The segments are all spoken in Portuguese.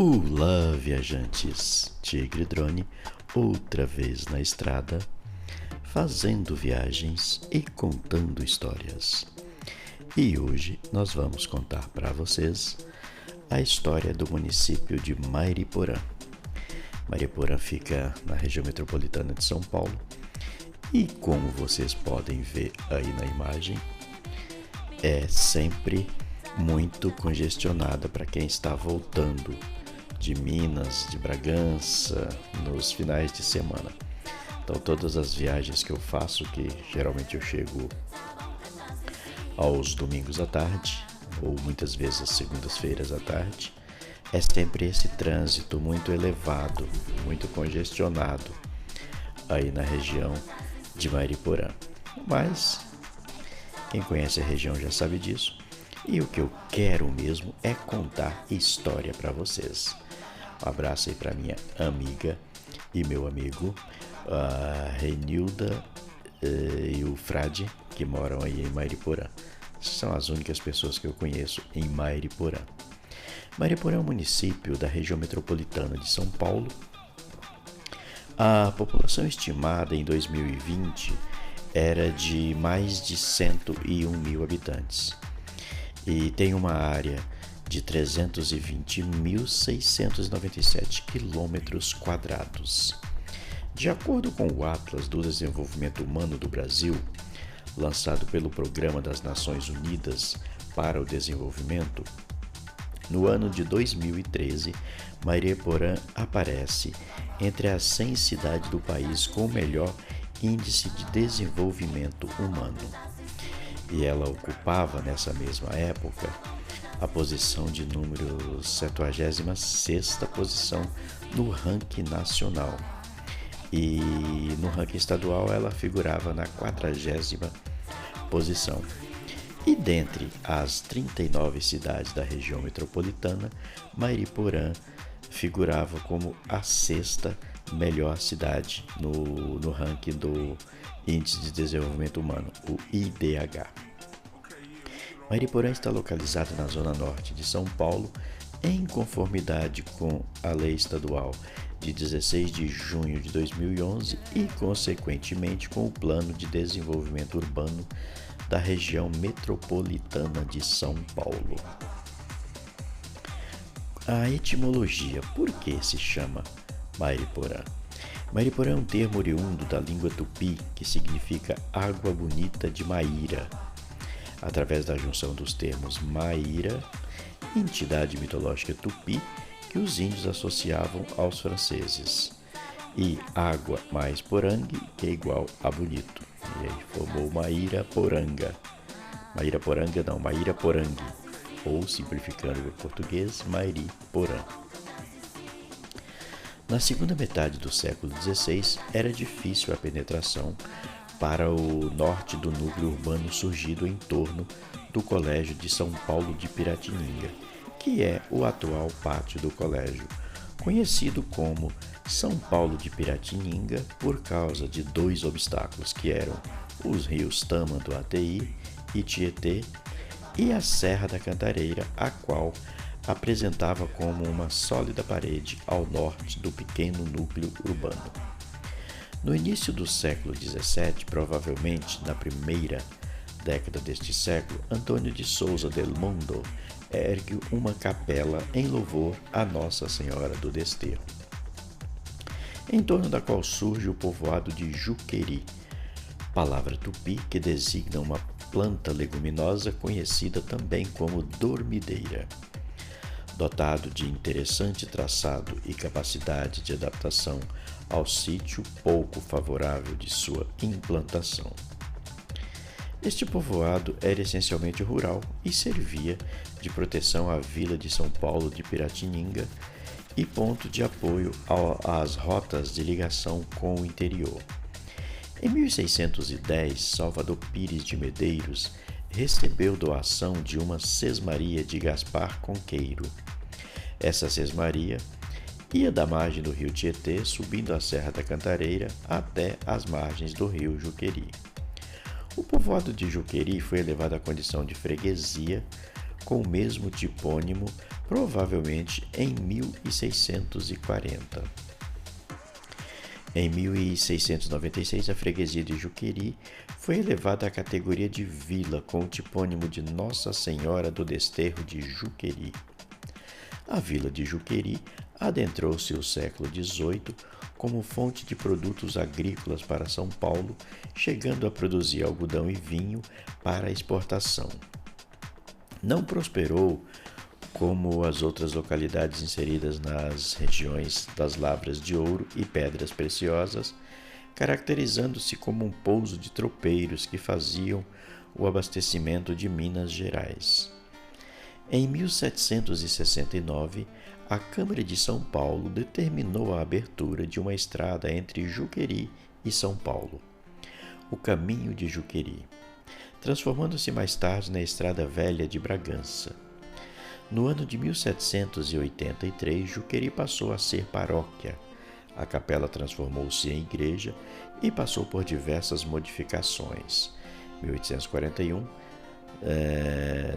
Olá, viajantes! Tigre Drone, outra vez na estrada, fazendo viagens e contando histórias. E hoje nós vamos contar para vocês a história do município de Mairiporã. Mairiporã fica na região metropolitana de São Paulo e, como vocês podem ver aí na imagem, é sempre muito congestionada para quem está voltando de Minas, de Bragança, nos finais de semana. Então todas as viagens que eu faço, que geralmente eu chego aos domingos à tarde, ou muitas vezes às segundas-feiras à tarde, é sempre esse trânsito muito elevado, muito congestionado aí na região de Mairiporã. Mas quem conhece a região já sabe disso. E o que eu quero mesmo é contar história para vocês. Um abraço aí para minha amiga e meu amigo, a Renilda e o Frade, que moram aí em Mairiporã. São as únicas pessoas que eu conheço em Mairiporã. Mairiporã é um município da região metropolitana de São Paulo. A população estimada em 2020 era de mais de 101 mil habitantes e tem uma área de 320.697 quilômetros quadrados. De acordo com o Atlas do Desenvolvimento Humano do Brasil, lançado pelo Programa das Nações Unidas para o Desenvolvimento, no ano de 2013, Mairiporã aparece entre as 100 cidades do país com o melhor índice de desenvolvimento humano. E ela ocupava, nessa mesma época, a posição de número 76ª posição no ranking nacional. E no ranking estadual ela figurava na 40ª posição. E dentre as 39 cidades da região metropolitana, Mairiporã figurava como a 6ª melhor cidade no ranking do Índice de Desenvolvimento Humano, o IDH. Mairiporã está localizada na zona norte de São Paulo, em conformidade com a Lei Estadual de 16 de junho de 2011 e, consequentemente, com o Plano de Desenvolvimento Urbano da região metropolitana de São Paulo. A etimologia, por que se chama Mairiporã? Mairiporã é um termo oriundo da língua tupi que significa água bonita de Maíra, através da junção dos termos Maíra, entidade mitológica tupi que os índios associavam aos franceses, e água mais porangue, que é igual a bonito. E aí formou Maíra-Poranga. Maíra-Poranga não, Maíra-Porangue, ou simplificando em português, Mairiporã. Na segunda metade do século XVI, era difícil a penetração para o norte do núcleo urbano surgido em torno do Colégio de São Paulo de Piratininga, que é o atual pátio do colégio, conhecido como São Paulo de Piratininga por causa de dois obstáculos, que eram os rios Tâmando, Ati e Tietê, e a Serra da Cantareira, a qual apresentava como uma sólida parede ao norte do pequeno núcleo urbano. No início do século XVII, provavelmente na primeira década deste século, Antônio de Souza del Mundo ergue uma capela em louvor a Nossa Senhora do Desterro, em torno da qual surge o povoado de Juqueri, palavra tupi que designa uma planta leguminosa conhecida também como dormideira. Dotado de interessante traçado e capacidade de adaptação ao sítio pouco favorável de sua implantação. Este povoado era essencialmente rural e servia de proteção à vila de São Paulo de Piratininga e ponto de apoio às rotas de ligação com o interior. Em 1610, Salvador Pires de Medeiros recebeu doação de uma sesmaria de Gaspar Conqueiro. Essa sesmaria ia da margem do rio Tietê, subindo a Serra da Cantareira até as margens do rio Juqueri. O povoado de Juqueri foi elevado à condição de freguesia com o mesmo tipônimo, provavelmente em 1640. Em 1696, a freguesia de Juqueri foi elevada à categoria de vila com o tipônimo de Nossa Senhora do Desterro de Juqueri. A vila de Juqueri adentrou-se o século XVIII como fonte de produtos agrícolas para São Paulo, chegando a produzir algodão e vinho para exportação. Não prosperou como as outras localidades inseridas nas regiões das lavras de ouro e pedras preciosas, caracterizando-se como um pouso de tropeiros que faziam o abastecimento de Minas Gerais. Em 1769, a Câmara de São Paulo determinou a abertura de uma estrada entre Juqueri e São Paulo, o Caminho de Juqueri, transformando-se mais tarde na Estrada Velha de Bragança. No ano de 1783, Juqueri passou a ser paróquia. A capela transformou-se em igreja e passou por diversas modificações. 1841,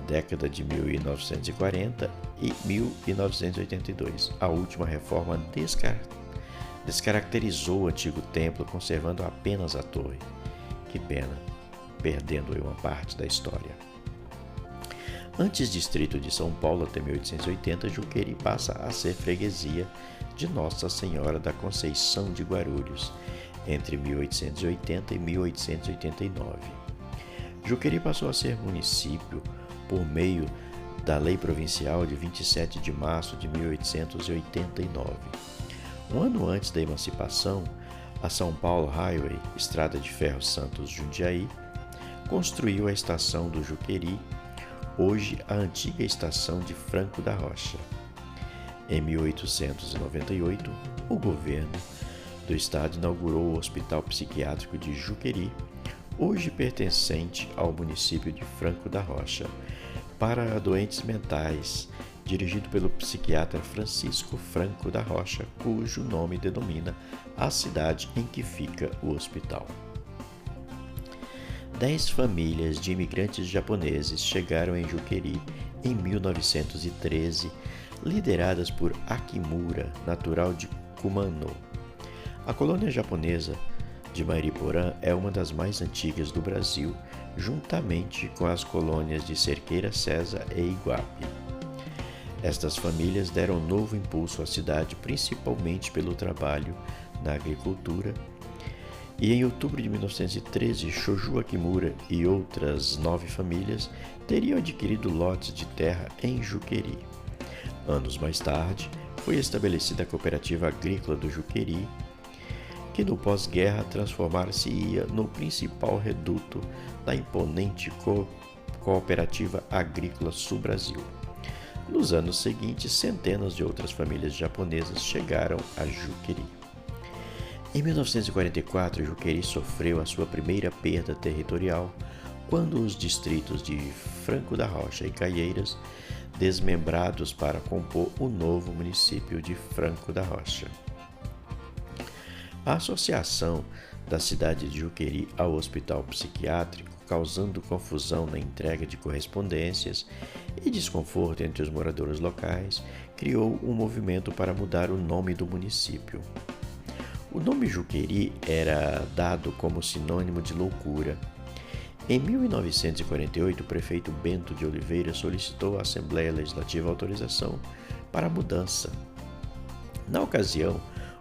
década de 1940 e 1982. A última reforma descaracterizou o antigo templo, conservando apenas a torre. Que pena, perdendo uma parte da história. Antes distrito de São Paulo até 1880, Juqueri passa a ser freguesia de Nossa Senhora da Conceição de Guarulhos, entre 1880 e 1889. Juqueri passou a ser município por meio da Lei Provincial de 27 de março de 1889. Um ano antes da emancipação, a São Paulo Highway, Estrada de Ferro Santos-Jundiaí, construiu a estação do Juqueri, hoje a antiga estação de Franco da Rocha. Em 1898, o governo do estado inaugurou o Hospital Psiquiátrico de Juqueri, hoje pertencente ao município de Franco da Rocha, para doentes mentais, dirigido pelo psiquiatra Francisco Franco da Rocha, cujo nome denomina a cidade em que fica o hospital. 10 famílias de imigrantes japoneses chegaram em Juqueri em 1913, lideradas por Akimura, natural de Kumano. A colônia japonesa de Mariporã é uma das mais antigas do Brasil, juntamente com as colônias de Cerqueira, César e Iguape. Estas famílias deram novo impulso à cidade, principalmente pelo trabalho na agricultura. E em outubro de 1913, Shoju Akimura e outras 9 famílias teriam adquirido lotes de terra em Juqueri. Anos mais tarde, foi estabelecida a Cooperativa Agrícola do Juqueri, que no pós-guerra transformar-se-ia no principal reduto da imponente Cooperativa Agrícola Sul-Brasil. Nos anos seguintes, centenas de outras famílias japonesas chegaram a Juqueri. Em 1944, Juqueri sofreu a sua primeira perda territorial quando os distritos de Franco da Rocha e Caieiras desmembrados para compor o novo município de Franco da Rocha. A associação da cidade de Juqueri ao hospital psiquiátrico, causando confusão na entrega de correspondências e desconforto entre os moradores locais, criou um movimento para mudar o nome do município. O nome Juqueri era dado como sinônimo de loucura. Em 1948, o prefeito Bento de Oliveira solicitou à Assembleia Legislativa autorização para a mudança. Na ocasião,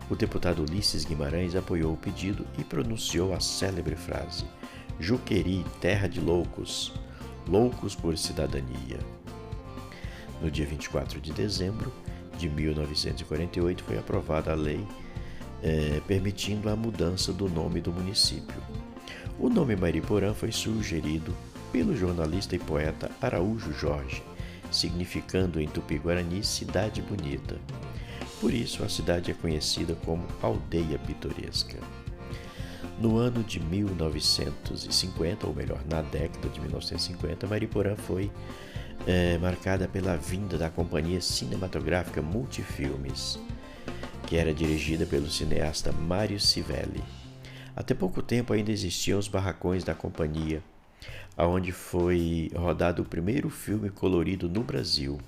o deputado Ulisses Guimarães apoiou o pedido e pronunciou a célebre frase: Juqueri, terra de loucos, loucos por cidadania. No dia 24 de dezembro de 1948, foi aprovada a lei permitindo a mudança do nome do município. O nome Mariporã foi sugerido pelo jornalista e poeta Araújo Jorge, significando em Tupi-Guarani cidade bonita. Por isso, a cidade é conhecida como Aldeia Pitoresca. No ano de 1950, ou melhor, na década de 1950, Mariporã foi marcada pela vinda da companhia cinematográfica Multifilmes, que era dirigida pelo cineasta Mário Civelli. Até pouco tempo ainda existiam os barracões da companhia, onde foi rodado o primeiro filme colorido no Brasil.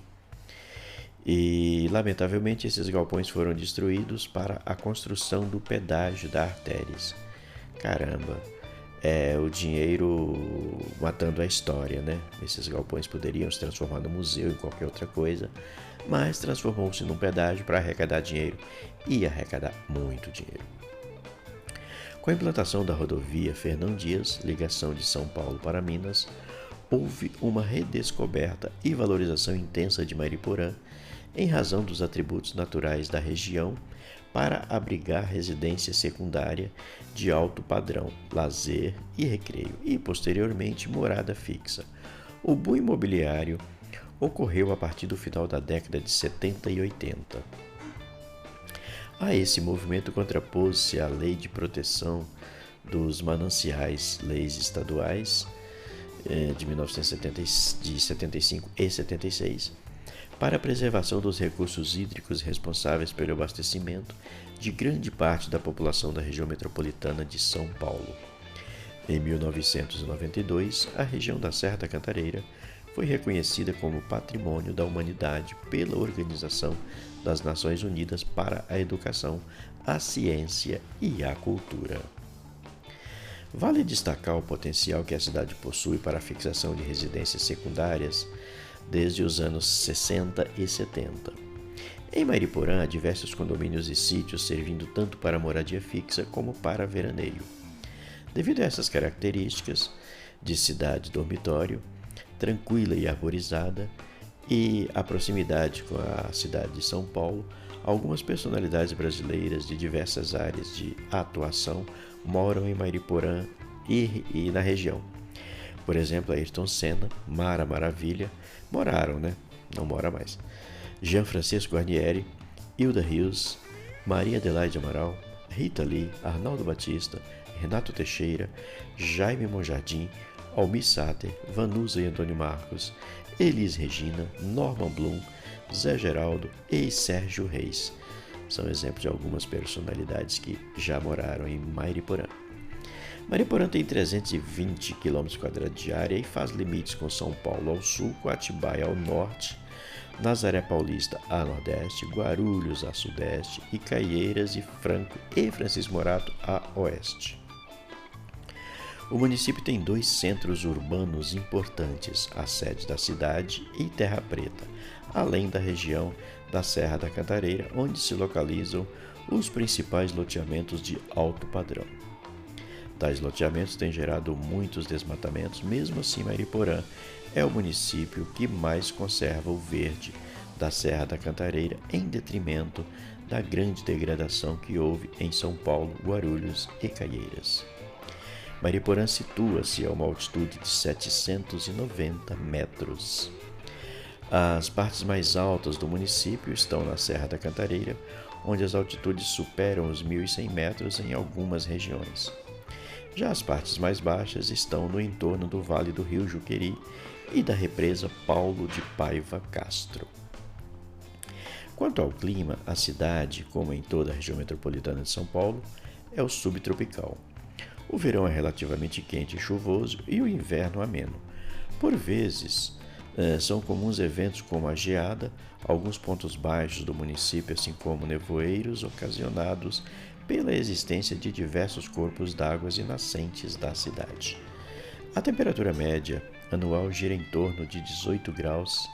E, lamentavelmente, esses galpões foram destruídos para a construção do pedágio da Artéries. Caramba, o dinheiro matando a história, né? Esses galpões poderiam se transformar no museu, em qualquer outra coisa, mas transformou-se num pedágio para arrecadar dinheiro e arrecadar muito dinheiro. Com a implantação da rodovia Fernão Dias, ligação de São Paulo para Minas, houve uma redescoberta e valorização intensa de Mariporã em razão dos atributos naturais da região para abrigar residência secundária de alto padrão, lazer e recreio e, posteriormente, morada fixa. O boom imobiliário ocorreu a partir do final da década de 70 e 80. A esse movimento contrapôs-se a Lei de Proteção dos Mananciais, leis estaduais de 1975 e 76, para a preservação dos recursos hídricos responsáveis pelo abastecimento de grande parte da população da região metropolitana de São Paulo. Em 1992, a região da Serra da Cantareira foi reconhecida como Patrimônio da Humanidade pela Organização das Nações Unidas para a Educação, a Ciência e a Cultura. Vale destacar o potencial que a cidade possui para a fixação de residências secundárias desde os anos 60 e 70. Em Mariporã, há diversos condomínios e sítios servindo tanto para moradia fixa como para veraneio. Devido a essas características de cidade dormitório, tranquila e arborizada, e a proximidade com a cidade de São Paulo, algumas personalidades brasileiras de diversas áreas de atuação moram em Mariporã e na região. Por exemplo, Ayrton Senna, Mara Maravilha, moraram, né? Não mora mais. Jean Francisco Guarnieri, Hilda Rios, Maria Adelaide Amaral, Rita Lee, Arnaldo Batista, Renato Teixeira, Jaime Monjardim, Almir Sater, Vanusa e Antônio Marcos, Elis Regina, Norman Blum, Zé Geraldo e Sérgio Reis. São exemplos de algumas personalidades que já moraram em Mariporã. Mariporã tem 320 km² de área e faz limites com São Paulo ao sul, com Atibaia ao norte, Nazaré Paulista a nordeste, Guarulhos a sudeste e Caieiras e Franco e Francisco Morato a oeste. O município tem 2 centros urbanos importantes, a sede da cidade e Terra Preta, além da região da Serra da Cantareira, onde se localizam os principais loteamentos de alto padrão. Tais loteamentos têm gerado muitos desmatamentos, mesmo assim Mariporã é o município que mais conserva o verde da Serra da Cantareira, em detrimento da grande degradação que houve em São Paulo, Guarulhos e Caieiras. Mariporã situa-se a uma altitude de 790 metros. As partes mais altas do município estão na Serra da Cantareira, onde as altitudes superam os 1.100 metros em algumas regiões. Já as partes mais baixas estão no entorno do Vale do Rio Juqueri e da represa Paulo de Paiva Castro. Quanto ao clima, a cidade, como em toda a região metropolitana de São Paulo, é o subtropical. O verão é relativamente quente e chuvoso e o inverno ameno. Por vezes, são comuns eventos como a geada, alguns pontos baixos do município, assim como nevoeiros ocasionados pela existência de diversos corpos d'água e nascentes da cidade. A temperatura média anual gira em torno de 18 graus,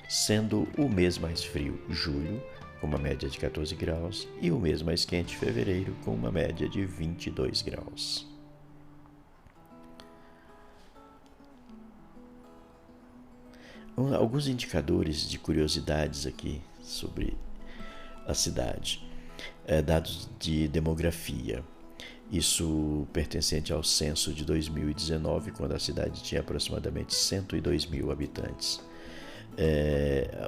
sendo o mês mais frio, julho, com uma média de 14 graus, e o mês mais quente, fevereiro, com uma média de 22 graus. Alguns indicadores de curiosidades aqui sobre a cidade. Dados de demografia. Isso pertencente ao censo de 2019, quando a cidade tinha aproximadamente 102 mil habitantes.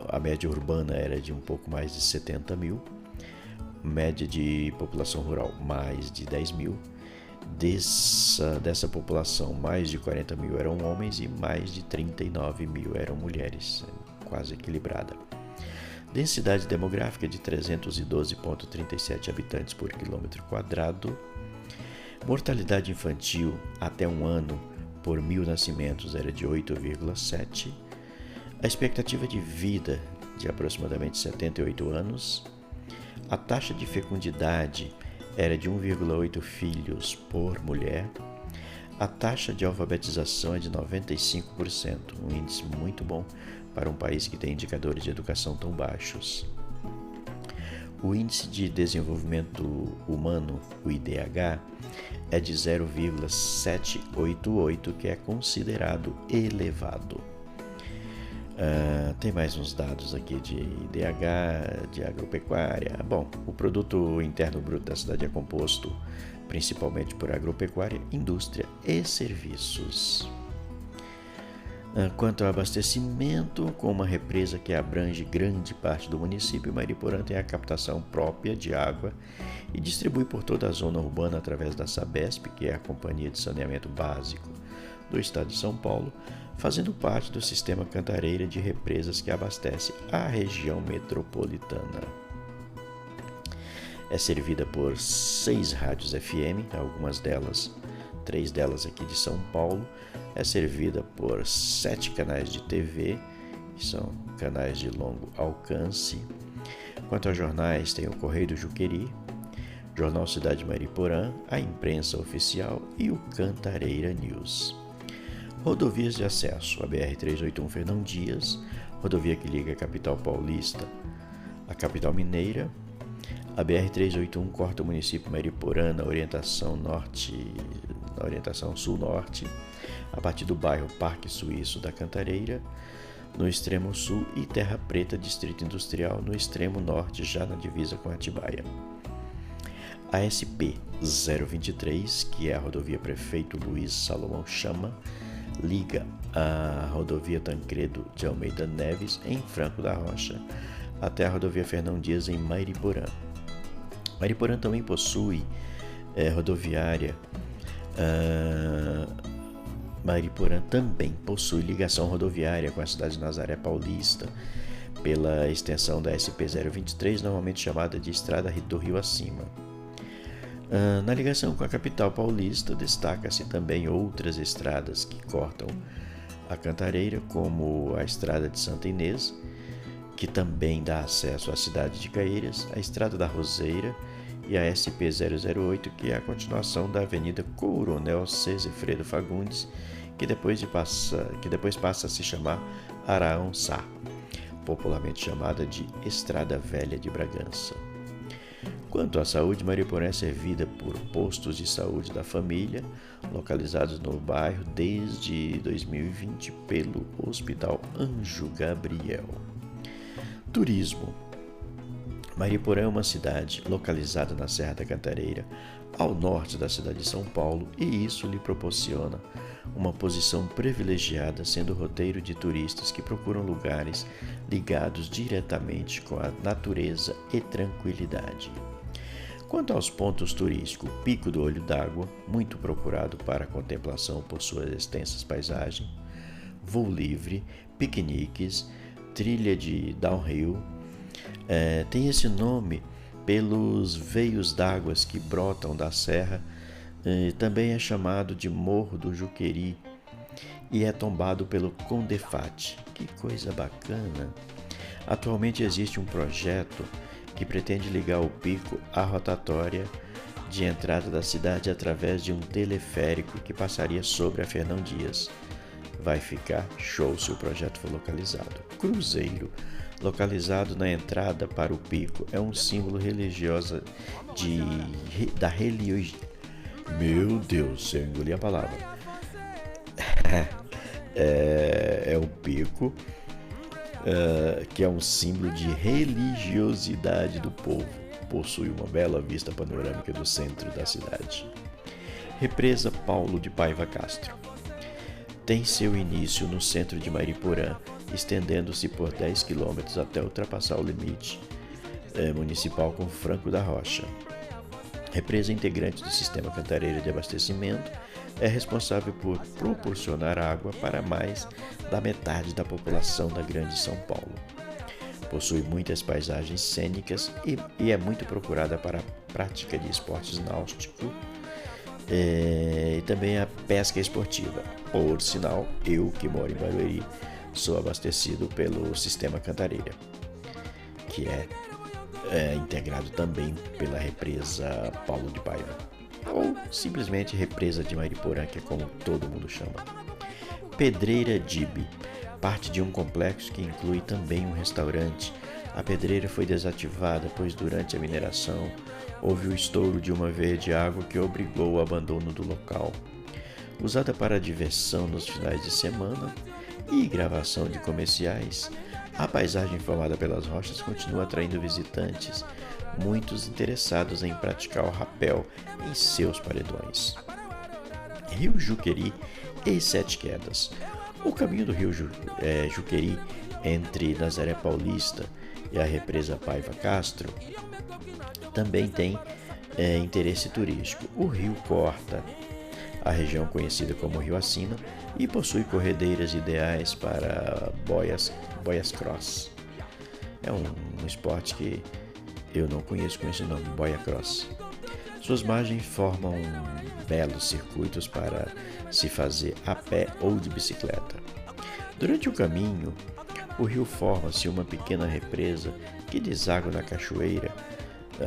A média urbana era de um pouco mais de 70 mil, média de população rural mais de 10 mil. Dessa população, mais de 40 mil eram homens e mais de 39 mil eram mulheres, quase equilibrada. Densidade demográfica de 312,37 habitantes por quilômetro quadrado. Mortalidade infantil até 1 ano por 1.000 nascimentos era de 8,7. A expectativa de vida de aproximadamente 78 anos. A taxa de fecundidade era de 1,8 filhos por mulher. A taxa de alfabetização é de 95%, um índice muito bom para um país que tem indicadores de educação tão baixos. O Índice de Desenvolvimento Humano, o IDH, é de 0,788, que é considerado elevado. Tem mais uns dados aqui de IDH, de agropecuária. Bom, o produto interno bruto da cidade é composto principalmente por agropecuária, indústria e serviços. Quanto ao abastecimento, com uma represa que abrange grande parte do município, Mariporã tem a captação própria de água e distribui por toda a zona urbana através da Sabesp, que é a Companhia de Saneamento Básico do Estado de São Paulo, fazendo parte do sistema Cantareira de represas que abastece a região metropolitana. É servida por 6 rádios FM, três delas aqui de São Paulo. É servida por 7 canais de TV, que são canais de longo alcance. Quanto aos jornais, tem o Correio do Juqueri, Jornal Cidade Mariporã, a Imprensa Oficial e o Cantareira News. Rodovias de acesso: a BR-381 Fernão Dias, rodovia que liga a capital paulista à capital mineira. A BR-381 corta o município Mariporã na orientação sul-norte, a partir do bairro Parque Suíço da Cantareira, no extremo sul, e Terra Preta, Distrito Industrial, no extremo norte, já na divisa com Atibaia. A SP-023, que é a rodovia Prefeito Luiz Salomão Chama, liga a rodovia Tancredo de Almeida Neves, em Franco da Rocha, até a rodovia Fernão Dias, em Mariporã. Mariporã também possui rodoviária. Mariporã também possui ligação rodoviária com a cidade de Nazaré Paulista, pela extensão da SP-023, normalmente chamada de Estrada do Rio Acima. Na ligação com a capital paulista, destaca-se também outras estradas que cortam a Cantareira, como a Estrada de Santa Inês, que também dá acesso à cidade de Caieiras, a Estrada da Roseira e a SP-008, que é a continuação da Avenida Coronel Sesifredo Fagundes, que depois passa a se chamar Araão Sá, popularmente chamada de Estrada Velha de Bragança. Quanto à saúde, Mariporã é servida por postos de saúde da família, localizados no bairro desde 2020 pelo Hospital Anjo Gabriel. Turismo. Mariporã é uma cidade localizada na Serra da Cantareira, ao norte da cidade de São Paulo, e isso lhe proporciona uma posição privilegiada, sendo roteiro de turistas que procuram lugares ligados diretamente com a natureza e tranquilidade. Quanto aos pontos turísticos, o Pico do Olho d'Água, muito procurado para a contemplação por suas extensas paisagens, voo livre, piqueniques, trilha de downhill. Tem esse nome pelos veios d'água que brotam da serra. Também é chamado de Morro do Juqueri e é tombado pelo Condefate. Que coisa bacana! Atualmente existe um projeto que pretende ligar o pico à rotatória de entrada da cidade através de um teleférico que passaria sobre a Fernão Dias. Vai ficar show se o projeto for localizado. Cruzeiro, localizado na entrada para o pico, é um símbolo religioso da religião. Meu Deus, eu engoli a palavra. É o pico, que é um símbolo de religiosidade do povo. Possui uma bela vista panorâmica do centro da cidade. Represa Paulo de Paiva Castro. Tem seu início no centro de Mariporã, estendendo-se por 10 km até ultrapassar o limite municipal com Franco da Rocha. Represa integrante do sistema Cantareira de abastecimento, é responsável por proporcionar água para mais da metade da população da Grande São Paulo. Possui muitas paisagens cênicas e é muito procurada para a prática de esportes náuticos. também a pesca esportiva. Por sinal, eu que moro em Barueri sou abastecido pelo Sistema Cantareira, que é integrado também pela represa Paulo de Paiva, ou simplesmente represa de Mariporã, que é como todo mundo chama. Pedreira Dibe, parte de um complexo que inclui também um restaurante. A pedreira foi desativada, pois durante a mineração houve o estouro de uma veia de água que obrigou o abandono do local. Usada para diversão nos finais de semana e gravação de comerciais, a paisagem formada pelas rochas continua atraindo visitantes, muitos interessados em praticar o rapel em seus paredões. Rio Juqueri e Sete Quedas. O caminho do rio Juqueri entre Nazaré Paulista e a represa Paiva Castro também tem interesse turístico. O rio corta a região conhecida como Rio Acima e possui corredeiras ideais para boias cross. É um esporte que eu não conheço com esse nome, boia cross. Suas margens formam belos circuitos para se fazer a pé ou de bicicleta. Durante o caminho, o rio forma-se uma pequena represa que deságua na cachoeira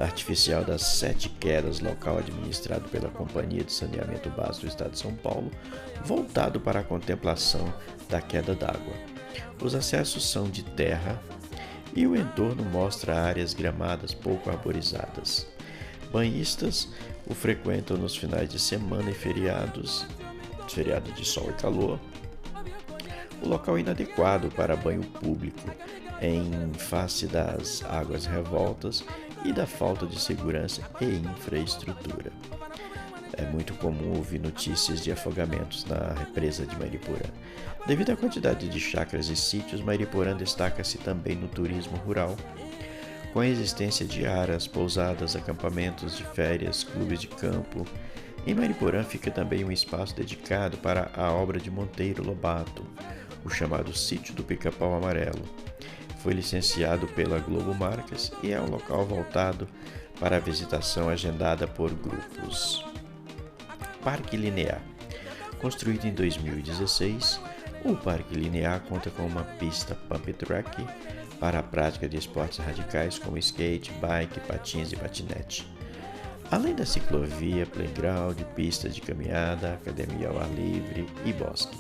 artificial das Sete Quedas, local administrado pela Companhia de Saneamento Básico do Estado de São Paulo, voltado para a contemplação da queda d'água. Os acessos são de terra e o entorno mostra áreas gramadas pouco arborizadas. Banhistas o frequentam nos finais de semana e feriados de sol e calor. O local é inadequado para banho público, em face das águas revoltas e da falta de segurança e infraestrutura. É muito comum ouvir notícias de afogamentos na represa de Mariporã. Devido à quantidade de chácaras e sítios, Mariporã destaca-se também no turismo rural, com a existência de aras, pousadas, acampamentos de férias, clubes de campo. Em Mariporã fica também um espaço dedicado para a obra de Monteiro Lobato, o chamado Sítio do Pica-Pau Amarelo. Foi licenciado pela Globo Marcas e é um local voltado para a visitação agendada por grupos. Parque Linear. Construído em 2016, o Parque Linear conta com uma pista pump track para a prática de esportes radicais como skate, bike, patins e patinete. Além da ciclovia, playground, pistas de caminhada, academia ao ar livre e bosque,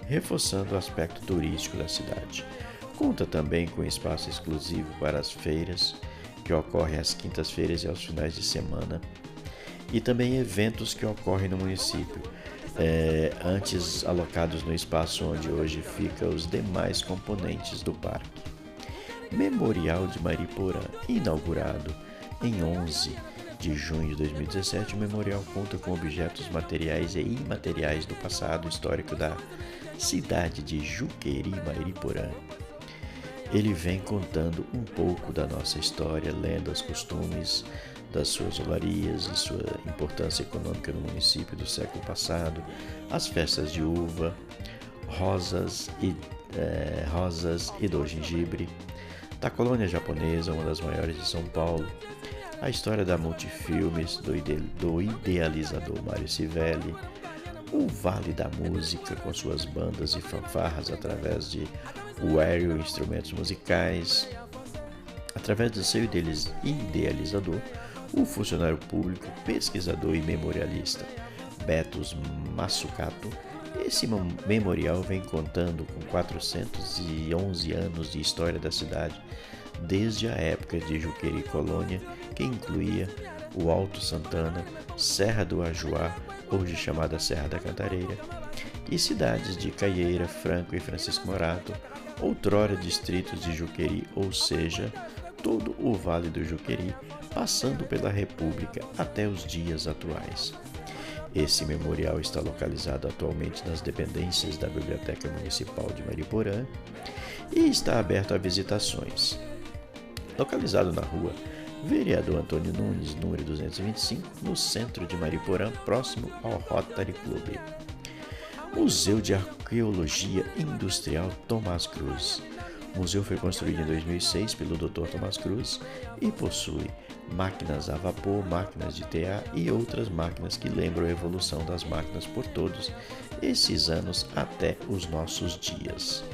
reforçando o aspecto turístico da cidade. Conta também com espaço exclusivo para as feiras, que ocorrem às quintas-feiras e aos finais de semana, e também eventos que ocorrem no município, antes alocados no espaço onde hoje ficam os demais componentes do parque. Memorial de Mariporã, inaugurado em 11 de junho de 2017, o memorial conta com objetos materiais e imateriais do passado histórico da cidade de Juqueri, Mariporã. Ele vem contando um pouco da nossa história, lendas, costumes, das suas olarias e sua importância econômica no município do século passado, as festas de uva, rosas e do gengibre, da colônia japonesa, uma das maiores de São Paulo, a história da Multifilmes, do idealizador Mário Civelli, o Vale da Música com suas bandas e fanfarras através de Wario Instrumentos Musicais, através do seu idealizador, o funcionário público, pesquisador e memorialista Betos Massucato. Esse memorial vem contando com 411 anos de história da cidade, desde a época de Juqueri Colônia, que incluía o Alto Santana, Serra do Ajuá, hoje chamada Serra da Cantareira, e cidades de Caieira, Franco e Francisco Morato, outrora distritos de Juqueri, ou seja, todo o Vale do Juqueri, passando pela República até os dias atuais. Esse memorial está localizado atualmente nas dependências da Biblioteca Municipal de Mariporã e está aberto a visitações. Localizado na rua Vereador Antônio Nunes, número 225, no centro de Mariporã, próximo ao Rotary Club. Museu de Arqueologia Industrial Tomás Cruz. O museu foi construído em 2006 pelo Dr. Tomás Cruz e possui máquinas a vapor, máquinas de TA e outras máquinas que lembram a evolução das máquinas por todos esses anos até os nossos dias.